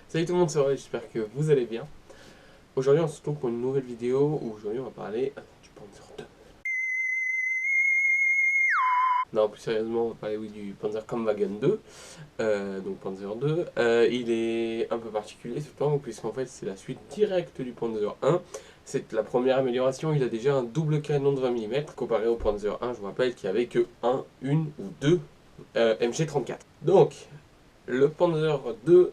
Salut tout le monde, c'est Aurélien, j'espère que vous allez bien. Aujourd'hui on se retrouve pour une nouvelle vidéo où aujourd'hui on va parler du Panzer 2. Non, plus sérieusement on va parler du Panzer Kampfwagen 2. Donc Panzer 2, il est un peu particulier ce tank puisqu'en fait c'est la suite directe du Panzer 1. C'est la première amélioration, il a déjà un double canon de 20 mm comparé au Panzer 1, je vous rappelle qu'il n'y avait que une ou deux MG34. Donc le Panzer 2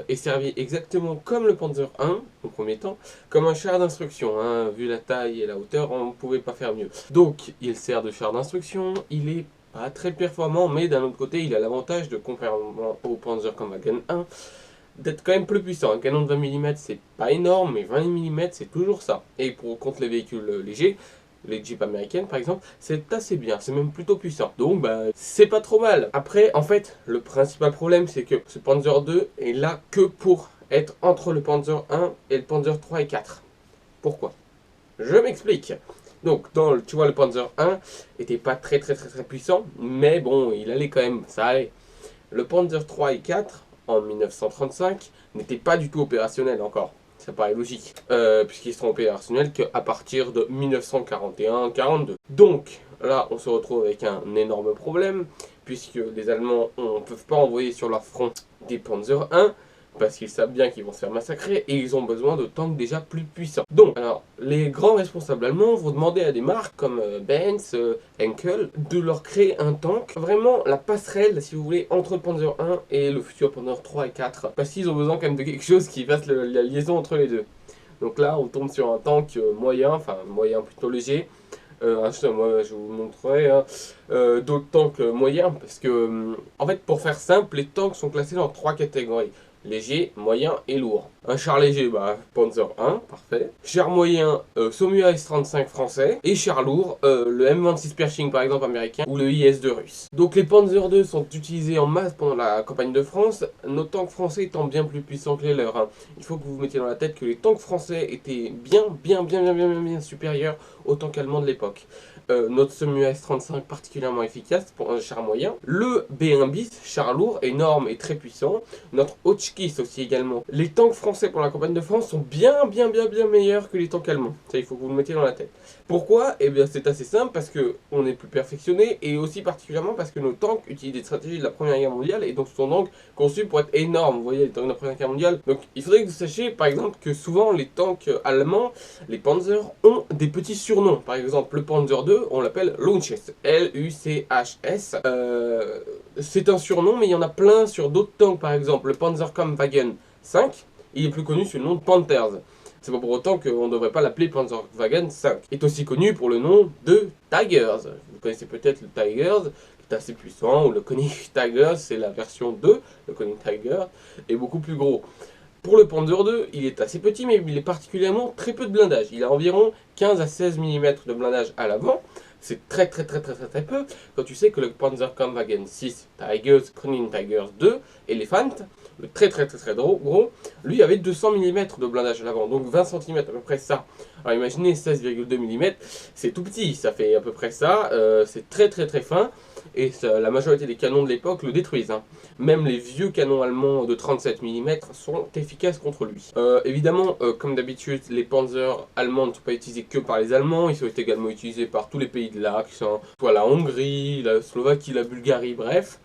est servi exactement comme le Panzer 1, au premier temps, comme un char d'instruction. Hein. Vu la taille et la hauteur, on ne pouvait pas faire mieux. Donc, il sert de char d'instruction, il est pas très performant, mais d'un autre côté, il a l'avantage de, comparément au Panzer Kampfwagen 1, d'être quand même plus puissant. Un canon de 20 mm, c'est pas énorme, mais 20 mm, c'est toujours ça. Et contre les véhicules légers, les Jeeps américaines par exemple, c'est assez bien, c'est même plutôt puissant. Donc c'est pas trop mal. Après, en fait, le principal problème, c'est que ce Panzer 2 est là que pour être entre le Panzer 1 et le Panzer 3 et 4. Pourquoi? Je m'explique. Donc, tu vois, le Panzer 1 était pas très puissant, mais bon, il allait quand même, ça allait. Le Panzer 3 et 4, en 1935, n'était pas du tout opérationnel encore. Ça paraît logique, puisqu'ils seront opérationnels qu'à partir de 1941-42. Donc là, on se retrouve avec un énorme problème, puisque les Allemands ne peuvent pas envoyer sur leur front des Panzer 1, parce qu'ils savent bien qu'ils vont se faire massacrer, et ils ont besoin de tanks déjà plus puissants. Donc, alors, les grands responsables allemands vont demander à des marques comme Benz, Henkel, de leur créer un tank, vraiment la passerelle, si vous voulez, entre le Panzer 1 et le futur Panzer 3 et 4, parce qu'ils ont besoin quand même de quelque chose qui fasse la liaison entre les deux. Donc là, on tombe sur un tank moyen, enfin moyen plutôt léger. Moi, je vous montrerai d'autres tanks moyens, parce que, en fait, pour faire simple, les tanks sont classés dans trois catégories. Léger, moyen et lourd. Un char léger, Panzer 1, parfait. Char moyen, Saumur S-35 français. Et char lourd, le M26 Pershing par exemple américain ou le IS-2 russe. Donc les Panzer 2 sont utilisés en masse pendant la campagne de France, nos tanks français étant bien plus puissants que les leurs. Hein. Il faut que vous vous mettiez dans la tête que les tanks français étaient bien supérieurs aux tanks allemands de l'époque. Notre Saumur S-35 particulièrement efficace pour un char moyen. Le B1 bis, char lourd, énorme et très puissant. Notre Hotchkiss aussi également. Les tanks français pour la campagne de France sont bien meilleurs que les tanks allemands. Ça, il faut que vous le mettiez dans la tête. Pourquoi? Eh bien, c'est assez simple, parce que on est plus perfectionné, et aussi particulièrement parce que nos tanks utilisent des stratégies de la Première Guerre mondiale, et donc sont donc conçus pour être énormes. Vous voyez, les tanks de la Première Guerre mondiale. Donc, il faudrait que vous sachiez, par exemple, que souvent les tanks allemands, les Panzer, ont des petits surnoms. Par exemple, le Panzer 2, on l'appelle Luchs, L-U-C-H-S. C'est un surnom, mais il y en a plein sur d'autres tanks. Par exemple, le Panzer Kampfwagen 5, il est plus connu sous le nom de Panthers. C'est pas pour autant qu'on ne devrait pas l'appeler Panzerwagen 5. Il est aussi connu pour le nom de Tigers. Vous connaissez peut-être le Tigers, qui est assez puissant, ou le Koenig Tiger, c'est la version 2. Le Koenig Tiger est beaucoup plus gros. Pour le Panzer 2, il est assez petit, mais il est particulièrement très peu de blindage. Il a environ 15 à 16 mm de blindage à l'avant. C'est très peu, quand tu sais que le Panzer Kampfwagen 6 Tigers, Koenig Tigers 2, Elephant, le très gros, lui avait 200 mm de blindage à l'avant, donc 20 cm à peu près ça. Alors imaginez 16,2 mm, c'est tout petit, ça fait à peu près ça, c'est très fin, et ça, la majorité des canons de l'époque le détruisent. Hein. Même les vieux canons allemands de 37 mm sont efficaces contre lui. Évidemment, comme d'habitude, les Panzers allemands ne sont pas utilisés que par les Allemands, ils sont également utilisés par tous les pays de l'Axe, hein, soit la Hongrie, la Slovaquie, la Bulgarie, bref.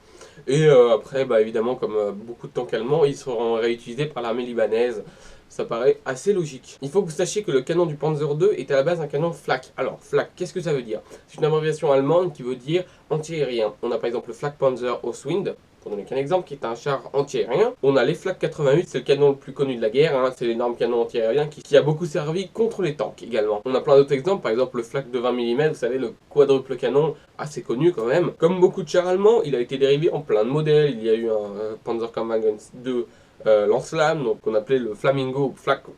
Et après, évidemment, comme beaucoup de tanks allemands, ils seront réutilisés par l'armée libanaise. Ça paraît assez logique. Il faut que vous sachiez que le canon du Panzer 2 est à la base un canon Flak. Alors, Flak, qu'est-ce que ça veut dire? C'est une abréviation allemande qui veut dire anti-aérien. On a par exemple le Flak Panzer Ostwind, pour donner qu'un exemple, qui est un char anti-aérien. On a les Flak 88, c'est le canon le plus connu de la guerre, hein, c'est l'énorme canon anti-aérien qui a beaucoup servi contre les tanks également. On a plein d'autres exemples, par exemple le Flak de 20 mm, vous savez, le quadruple canon, assez connu quand même. Comme beaucoup de chars allemands, il a été dérivé en plein de modèles. Il y a eu un Panzer Kampfwagen 2 Lance-Flamme, donc qu'on appelait le Flamingo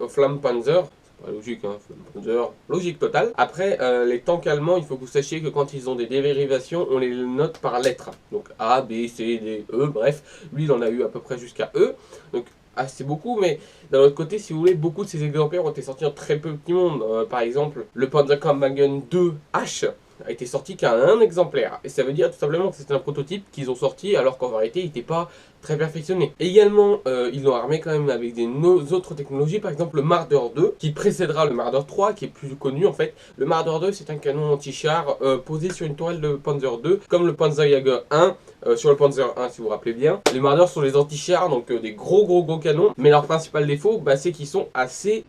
Flamme Panzer. C'est pas logique, hein, Flamme Panzer, logique totale. Après, les tanks allemands, il faut que vous sachiez que quand ils ont des dérivations, on les note par lettres. Donc A, B, C, D, E, bref. Lui, il en a eu à peu près jusqu'à E. Donc assez beaucoup, mais d'un autre côté, si vous voulez, beaucoup de ces exemplaires ont été sortis en très peu petit monde. Par exemple, le Panzer Kampfwagen 2 H a été sorti qu'à un exemplaire. Et ça veut dire tout simplement que c'est un prototype qu'ils ont sorti alors qu'en vérité il n'était pas très perfectionné. Également, ils l'ont armé quand même avec des autres technologies, par exemple le Marder 2, qui précédera le Marder 3, qui est plus connu en fait. Le Marder 2, c'est un canon anti-char posé sur une tourelle de Panzer 2, comme le Panzerjäger 1, sur le Panzer 1 si vous vous rappelez bien. Les Marders sont les anti-chars, donc des gros canons, mais leur principal défaut, bah, c'est qu'ils sont assez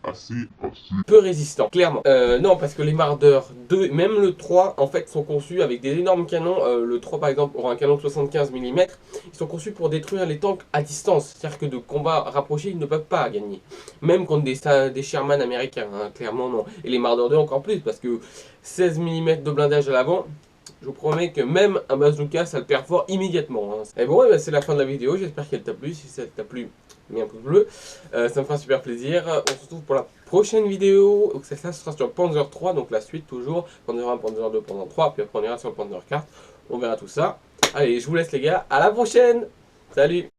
peu résistants, clairement. Non, parce que les Marder 2, même le 3, en fait, sont conçus avec des énormes canons. Le 3, par exemple, aura un canon de 75 mm. Ils sont conçus pour détruire les tanks à distance. C'est-à-dire que de combats rapprochés, ils ne peuvent pas gagner. Même contre des Sherman américains, hein, clairement non. Et les Marder 2 encore plus, parce que 16 mm de blindage à l'avant, je vous promets que même un bazooka, ça le perfore immédiatement. Hein. Et bon, c'est la fin de la vidéo. J'espère qu'elle t'a plu. Si ça t'a plu, mets un pouce bleu. Ça me fera super plaisir. On se retrouve pour la prochaine vidéo. Donc, ça sera sur Panzer 3. Donc la suite toujours. Panzer 1, Panzer 2, Panzer 3. Puis après, on ira sur le Panzer 4. On verra tout ça. Allez, je vous laisse les gars. À la prochaine. Salut.